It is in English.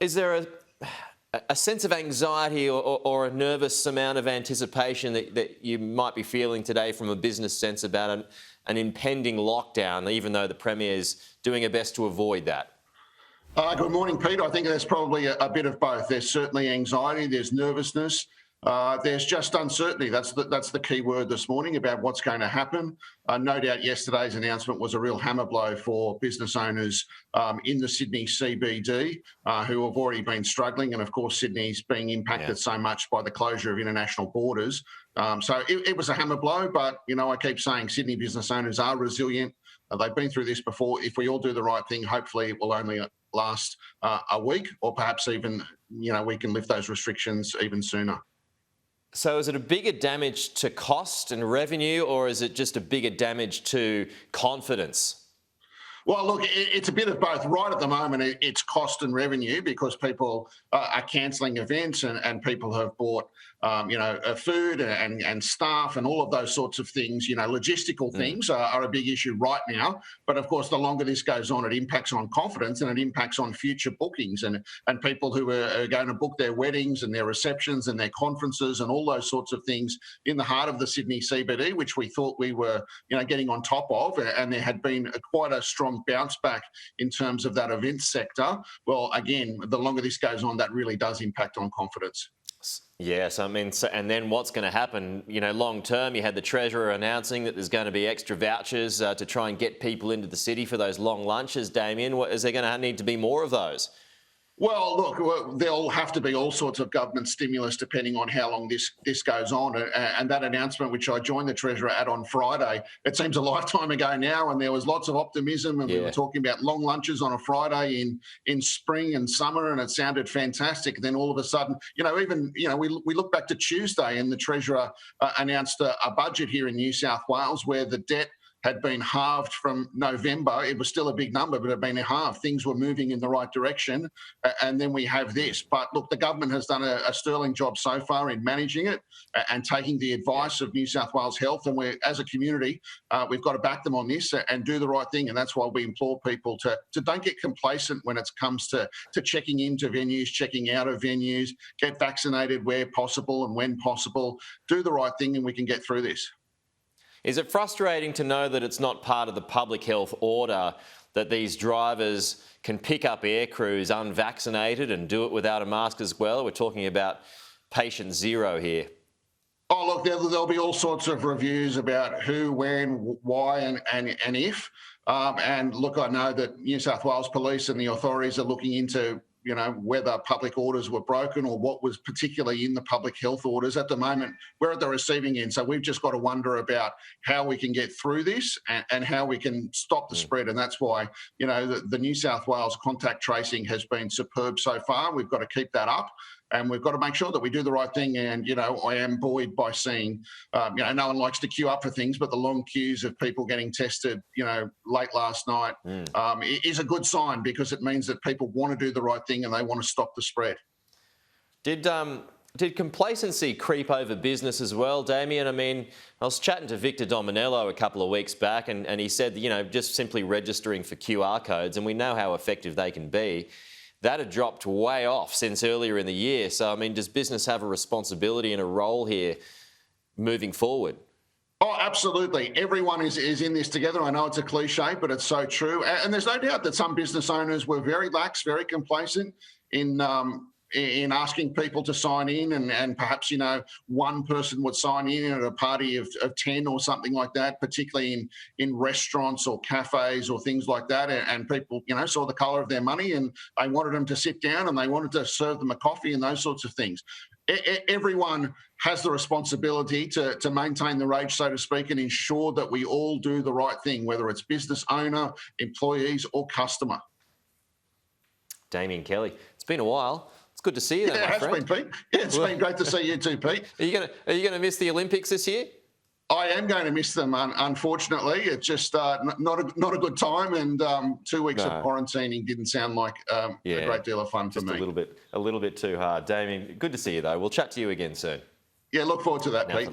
Is there a sense of anxiety or a nervous amount of anticipation that you might be feeling today from a business sense about an impending lockdown, even though the Premier is doing her best to avoid that? Good morning, Pete. I think there's probably a bit of both. There's certainly anxiety, there's nervousness, there's just uncertainty. That's the key word this morning about what's going to happen. No doubt yesterday's announcement was a real hammer blow for business owners in the Sydney CBD who have already been struggling. And of course, Sydney's being impacted so much by the closure of international borders. So it was a hammer blow, but, I keep saying Sydney business owners are resilient. They've been through this before. If we all do the right thing, hopefully it will only last a week, or perhaps even, we can lift those restrictions even sooner. So is it a bigger damage to cost and revenue, or is it just a bigger damage to confidence? Well, look, it's a bit of both. Right at the moment, it's cost and revenue because people are cancelling events and people have bought, food and staff and all of those sorts of things. Logistical things are a big issue right now. But of course, the longer this goes on, it impacts on confidence and it impacts on future bookings and people who are going to book their weddings and their receptions and their conferences and all those sorts of things in the heart of the Sydney CBD, which we thought we were, getting on top of. And there had been quite a strong bounce back in terms of that event sector. Well, again, the longer this goes on, that really does impact on confidence. Yes, and then what's going to happen? Long term, you had the Treasurer announcing that there's going to be extra vouchers to try and get people into the city for those long lunches. Damian, is there going to need to be more of those? Well, look, there'll have to be all sorts of government stimulus depending on how long this goes on. And that announcement, which I joined the Treasurer at on Friday, it seems a lifetime ago now, and there was lots of optimism, and we were talking about long lunches on a Friday in spring and summer, and it sounded fantastic. Then all of a sudden, we look back to Tuesday, and the Treasurer announced a budget here in New South Wales where the debt had been halved from November. It was still a big number, but it had been halved. Things were moving in the right direction. And then we have this. But look, the government has done a sterling job so far in managing it and taking the advice of New South Wales Health. And as a community, we've got to back them on this and do the right thing. And that's why we implore people to don't get complacent when it comes to checking into venues, checking out of venues, get vaccinated where possible and when possible. Do the right thing and we can get through this. Is it frustrating to know that it's not part of the public health order that these drivers can pick up air crews unvaccinated and do it without a mask as well? We're talking about patient zero here. Oh, look, there'll be all sorts of reviews about who, when, why and if. And look, I know that New South Wales Police and the authorities are looking into whether public orders were broken or what was particularly in the public health orders. At the moment, we're at the receiving end. So we've just got to wonder about how we can get through this and how we can stop the spread. And that's why, the New South Wales contact tracing has been superb so far. We've got to keep that up. And we've got to make sure that we do the right thing. And, I am buoyed by seeing, no one likes to queue up for things, but the long queues of people getting tested, late last night is a good sign because it means that people want to do the right thing and they want to stop the spread. Did complacency creep over business as well, Damian? I was chatting to Victor Dominello a couple of weeks back and he said, just simply registering for QR codes, and we know how effective they can be. That had dropped way off since earlier in the year. So, does business have a responsibility and a role here moving forward? Oh, absolutely. Everyone is in this together. I know it's a cliche, but it's so true. And there's no doubt that some business owners were very lax, very complacent in asking people to sign in and perhaps, one person would sign in at a party of 10 or something like that, particularly in restaurants or cafes or things like that. And people, saw the colour of their money and they wanted them to sit down and they wanted to serve them a coffee and those sorts of things. Everyone has the responsibility to maintain the rage, so to speak, and ensure that we all do the right thing, whether it's business owner, employees or customer. Damian Kelly, it's been a while. It's good to see you, though, my friend. It has been, Pete. Yeah, it's been great to see you too, Pete. Are you gonna miss the Olympics this year? I am going to miss them, unfortunately. It's just not a good time, and 2 weeks of quarantining didn't sound like a great deal of fun for me. A little bit too hard. Damian, good to see you though. We'll chat to you again soon. Yeah, look forward to that, Pete.